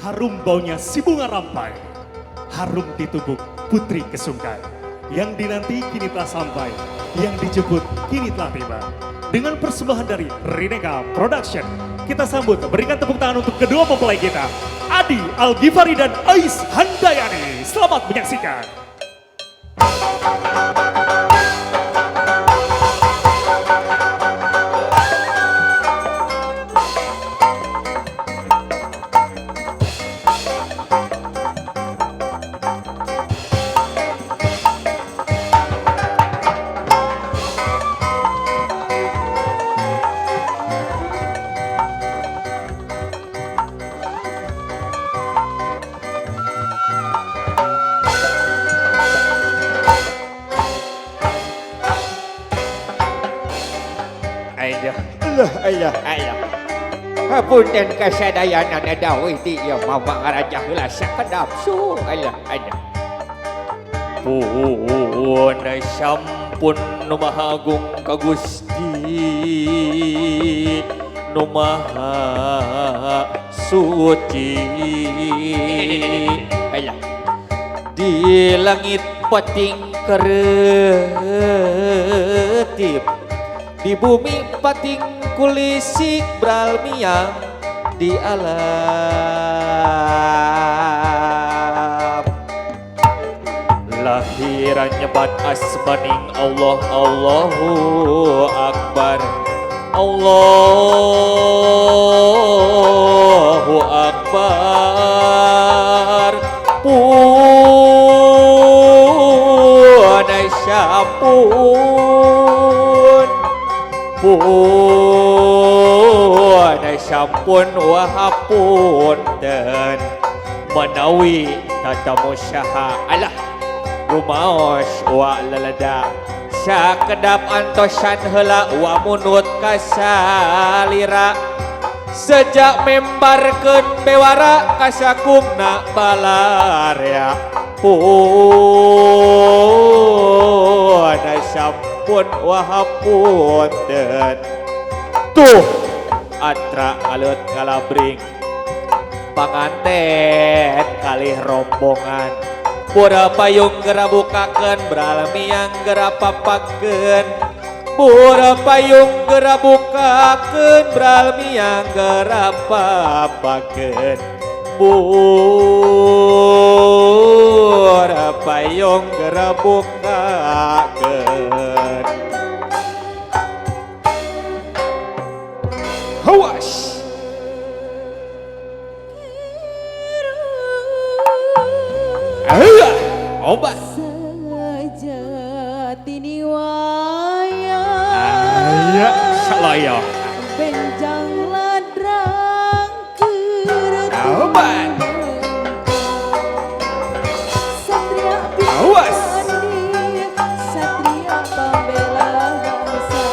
Harum baunya si bunga rampai, harum di tubuh putri kesungkai. Yang dinanti kini telah sampai, yang dijemput kini telah tiba. Dengan persembahan dari Rineka Production, kita sambut, berikan tepuk tangan untuk kedua mempelai kita, Adi Al-Ghifari dan Ais Handayani. Selamat menyaksikan. Ayah. Hapunten kasadayanan adawi ti ya mama raja heula sakedap su. Ayah. Pun sampun nu maha agung ka Gusti nu maha suci. Ayah. Di langit pating keretip, di bumi pating kulisik bralmiang di alam. Lahiran nyebat asmaning Allah, Allahu Akbar, Allahu Akbar. Sampun wahapunten menawi tatamu syaha alah rumaos wa lalada sakedap antosan heula wa munut kasalira sejak membarkeun bewara kasakumna balarya pun sampun wahapunten tuh atra alut kalabring panganten kalih rombongan pura payung gera bukakeun bralmiang gera papakeun pura payung gera bukakeun bralmiang gera papakeun pura payung gera bukakeun. Hawas. Obat. Sejati waya. Aya salaya. Benjang ladrang kereta. Obat. Satria Awas. Bintandi, Satria pembela bangsa.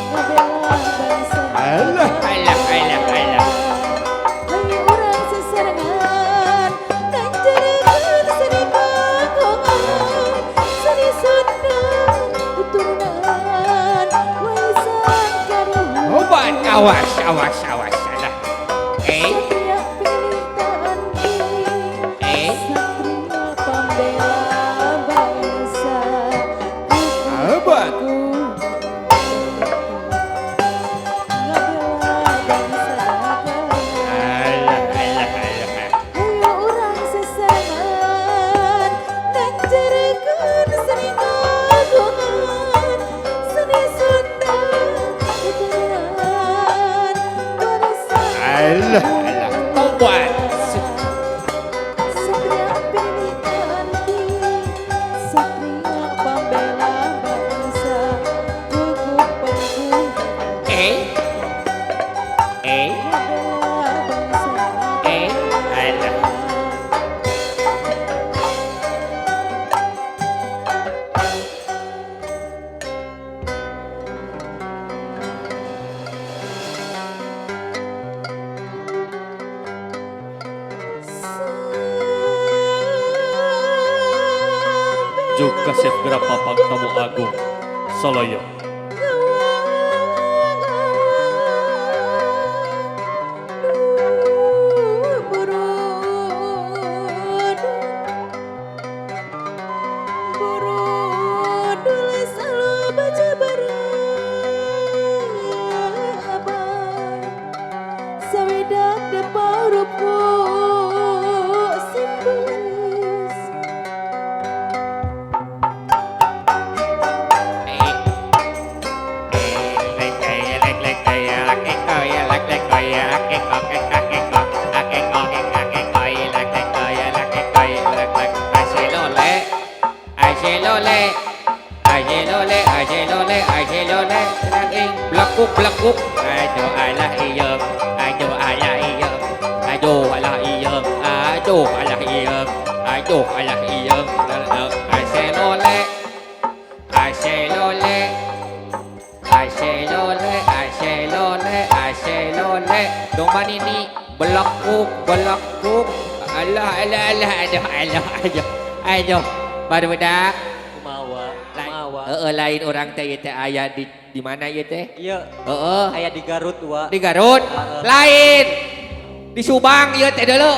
Ngebela bangsa. Alah. Hai orang sesarengan, dan jadikan seni kagongan, seni Sunda keturunan warisan karunia. Obat awas alah. Satria pilih tanti, Satria pembela bangsa. Obat. Ayo orang sesarengan, dan jadikan seni kagongan, seni Sunda keturunan warisan. Alah. Obat. Satria pilih tanti, Satria pembela bangsa. Gugup penggung bela bangsa. Alah. Juga Chef Gera Papang Tamu Agung Soloyo. aduh alah iyem, aduh alah iyem, aduh alah iyem, aduh alah iyem, aduh alah iyem, aselole, aselole, aselole, aselole, aselole, domba ini belakuk, belakuk, alah, alah, alah, aduh, aduh, aduh, aduh, baru dak. Kumawa. Lain orang teh teh aya di mana ya teh? Iya. Aya di Garut wa. Di Garut. Lain. Di Subang ya teh dulu.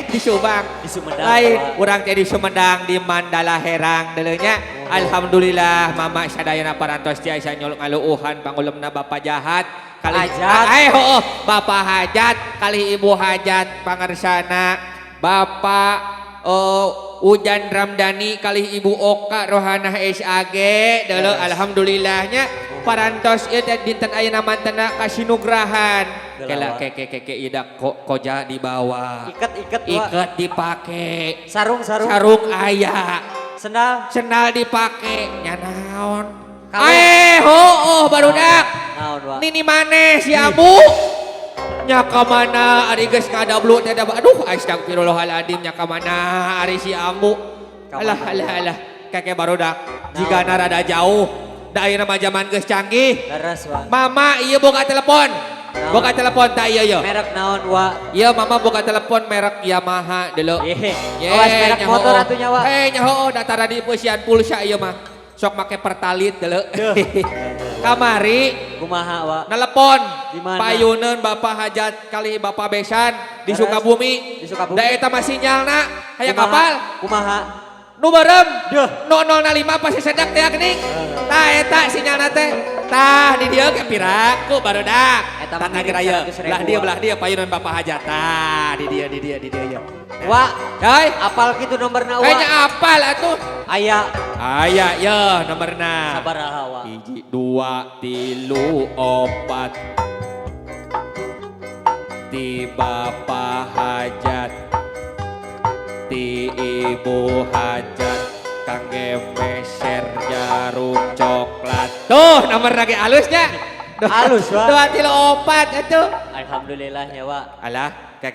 Di Subang. Di Sumedang. Lain. Wa. Urang teh di Sumedang di Mandala Herang dulu nya. Alhamdulillah mama sadayana parantos tiasa nyolok ngaluuhan pangulemna Bapak Jahat. Kali Hajat. Bapak Hajat kali Ibu Hajat pangersana Bapak Ujan Ramdhani kali Ibu Oka Rohanah SAG dulu alhamdulillahnya parantos ieu teh dinten ayeuna mantena kasinugrahan kela keke idak koja dibawa Ikat-ikat wa. iket dipake Sarung. sarung aya Sendal. sendal dipake nya naon Kalung. barudak Naon wa. nini maneh si Abu nya ka mana ari geus ngadablu teh aduh astagfirullahaladzim nya ka mana ari si Ambu alah keke barudak jigana rada jauh da ayeuna mah zaman geus canggih Leres wa. mama ieu boga telepon tah ieu Merek naon wa. ieu mama boga telepon merek Yamaha deuleu Awas merek motor atunya wa. nya da tara di peusian pulsa ieu mah sok make pertalit deuleu kamari Kumaha wa. nelepon Di mana? payuneun Bapak Hajat kali Bapak Besan di Leres. Sukabumi. Di Sukabumi. Da eta mah sinyalna hayang Kumaha? kapal. Kumaha. Nu beureum. Duh. 0005 pasti sedak teh geuning. Tah eta sinyalna teh. Tah di dieu ke piraku barudak. Eta mah Tah mirip geura 100.000. belah dia payuneun Bapak Hajat. Tah di dieu ya. Wa. Hei, Apal kitu nomorna wa. kayaknya apal atuh. Aya. Aya ya nomorna. Sabaraha wa. 1 2 3 4 ti Bapak Hajat ti Ibu Hajat kangge meser jarum coklat tuh nomor lagi halusnya Halus, Wak. 2 3 4 itu Alhamdulillahnya wa. alah kek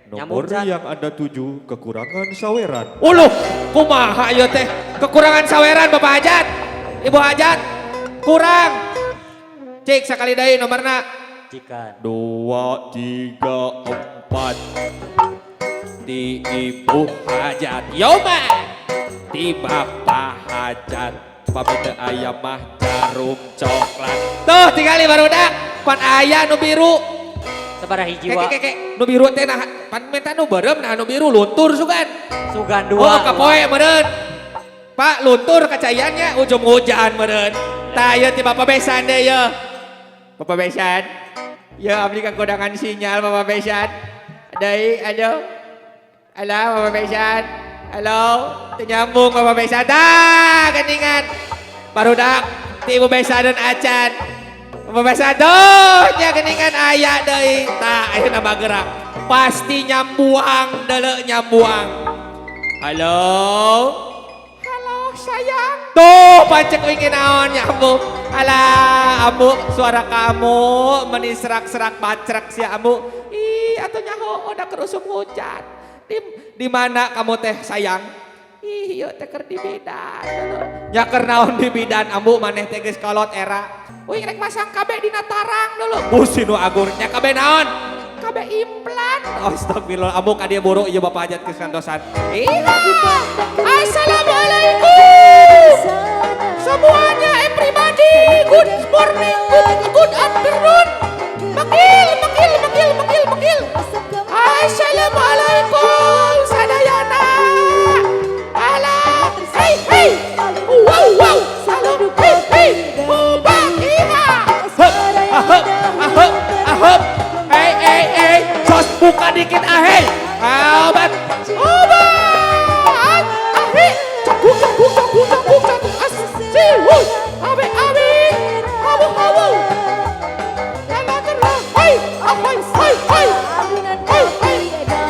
Nyambung, Nomor Chan. yang Anda tuju kekurangan saweran. uluh kumaha ieu teh kekurangan saweran Bapak Hajat Ibu Hajat kurang cek sekali deui nomorna Jikan. 2 3 4 di Ibu Hajat Yoma di Bapak Hajat pamit teu aya mah jarum coklat tuh tinggali barudak pan aya nu biru Sabaraha hiji wa. keke nu biru teh nah pan menta nu beureum nah nu biru luntur sugan Sugan oh dua. kapoe meureun Pak luntur kacayannya ujung hujan meureun tah ieu ti Bapak Besan deui ye Bapak Besan ya abdi kakurangan sinyal Bapak Besan deui aduh halo Bapak Besan halo teu nyambung Bapak Besan dah geningan barudak ti Ibu Besan dan Acan Bapak Besan tuh nya geningan aya deui tah ayeuna bagerak pasti nyambuang deuleu nyambuang halo sayang tuh pancek ingin naon ya ambu alah ambu suara kamu menisrak-serak bacrek si ambu ih atuh nyaho udah kerusum hujan di mana kamu teh sayang ih yuk teh keur di bidan nya keur naon di bidan ambu maneh teh geus kolot era wih rek masang KB dina tarang dulu busi nu agur nya KB naon KB implan astagfirullah ambu ka dieu buru ieu Bapak Hajat geus kantosan assalamualaikum semuanya everybody good morning good afternoon makil assalamualaikum sadayana alah hey wow halo hey mubakiha ahep hey sos buka dikit ahey obat ahe cakuk asiwu abe hawu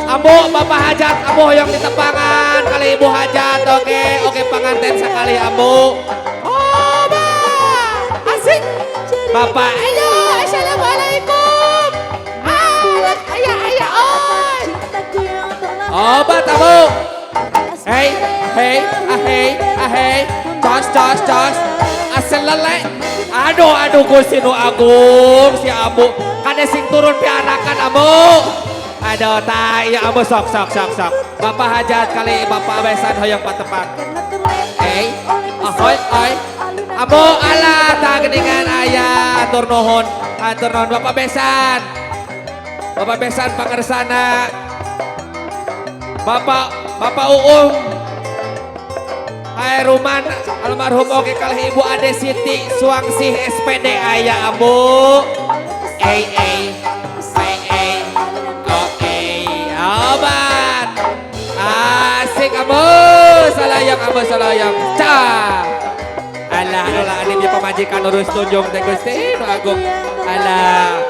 Ambo Bapak Hajat ambo hoyong di tepangan kali Ibu Hajat oke pengantin sekali ambo asik Bapak ayo assalamualaikum Obat abu. Hei, hei, ahei, jos, asal lele. Aduh, Gusti Nu Agung, si abu, kade sing turun piarakan abu. Aduh, ya abu sok. Bapak hajat kali bapak besan hoyong patepak. Hei, ahoy, abu ala tak geningan ayah, atur nuhun bapak besan pangersana. Bapak Uum Hairuman almarhum oke kalih Ibu Ade Siti Suwangsih SPD aya abu obat asik abu salayang cah alah ini dia pemajikan urus tunjung teh Gusti Nu Agung alah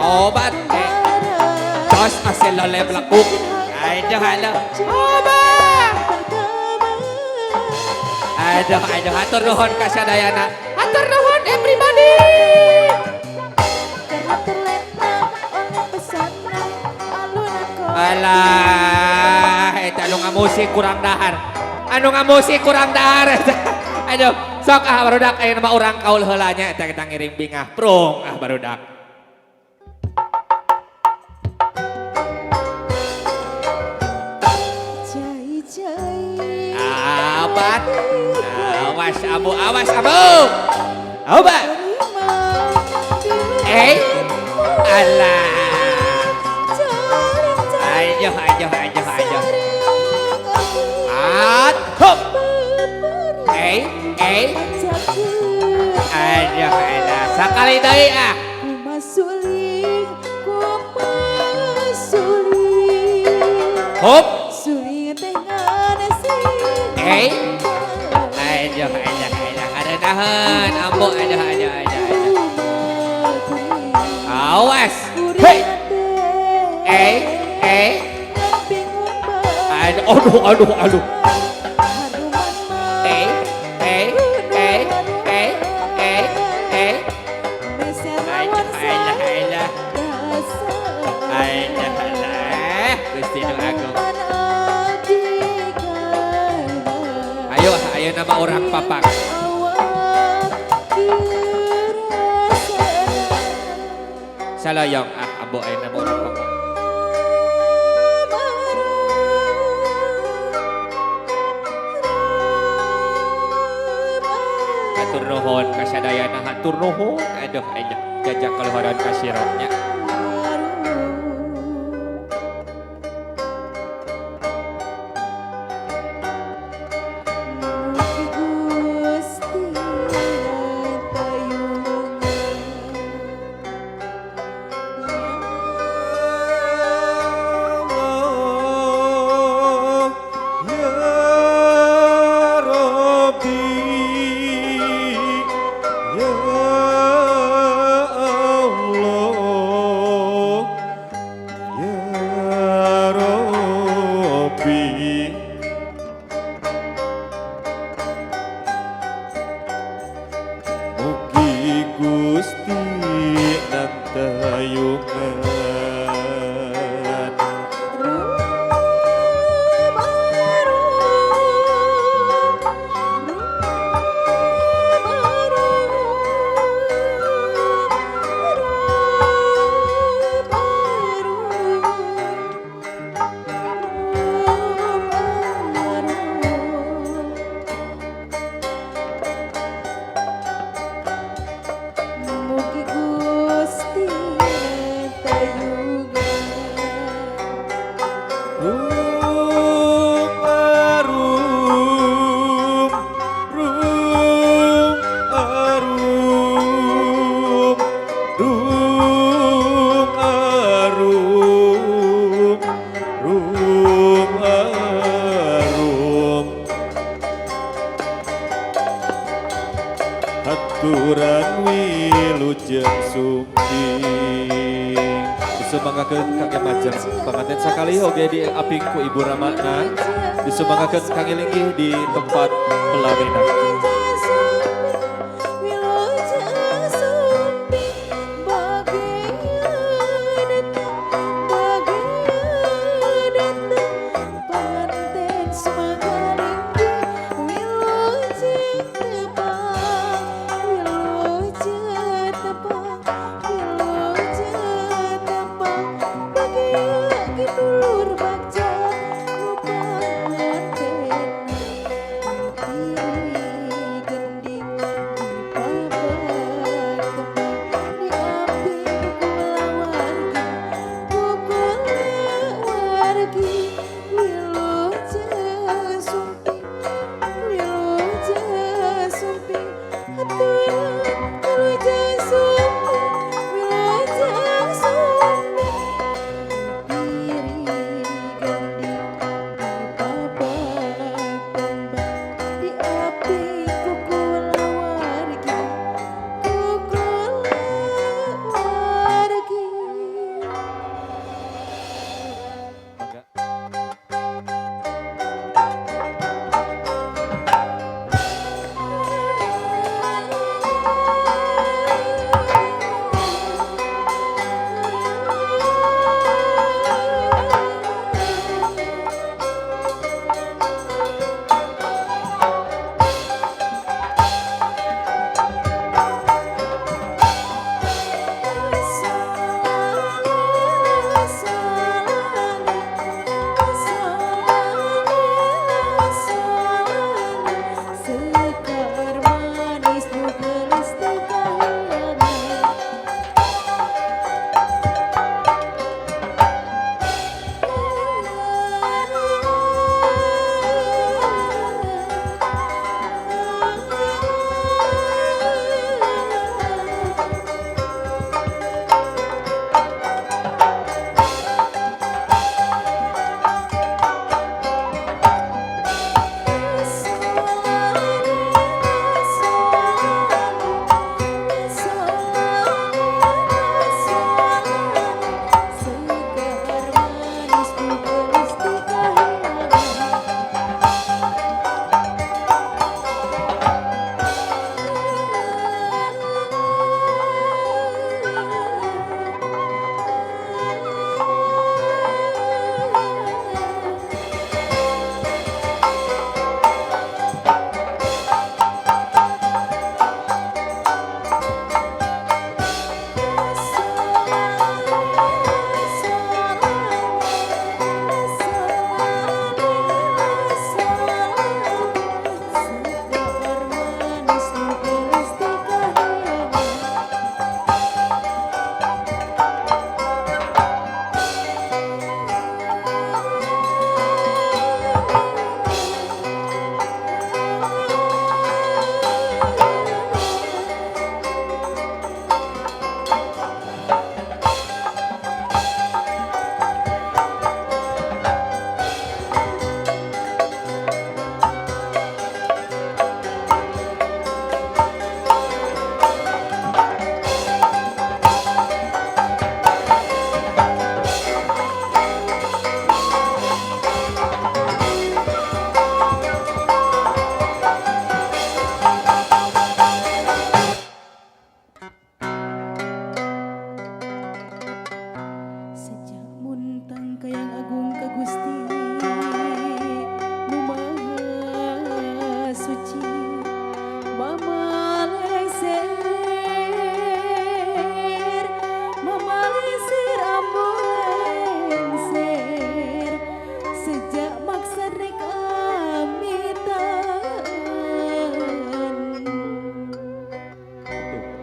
obat jos asal lele belakuk aduh atur nuhun kasadayana atur nuhun everybody Karena terlena oleh pesona alunan kau. alah eta anu ngamusik kurang dahar aduh sok barudak aya nama urang kaul heula nya eta kita ngiring bingah prung barudak Jai abat awas abu obat alah ayo hop alah sakali deui hop suling dengan nasi ayo ada nahan ambo ada awas aduh Gusti Nu Agung ayo nama orang papak salayang ambo ayo nama orang papak hatur nuhun kasadayana hatur nuhun aduh jajak kaluharan kasirotnya Haturan wilujeng sungking disumanggakeun Kang Majeng panganten sakali oge di aping ku Ibu Ramana disumanggakeun Kang Ilinggih di tempat pelaminan.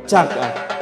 Cak.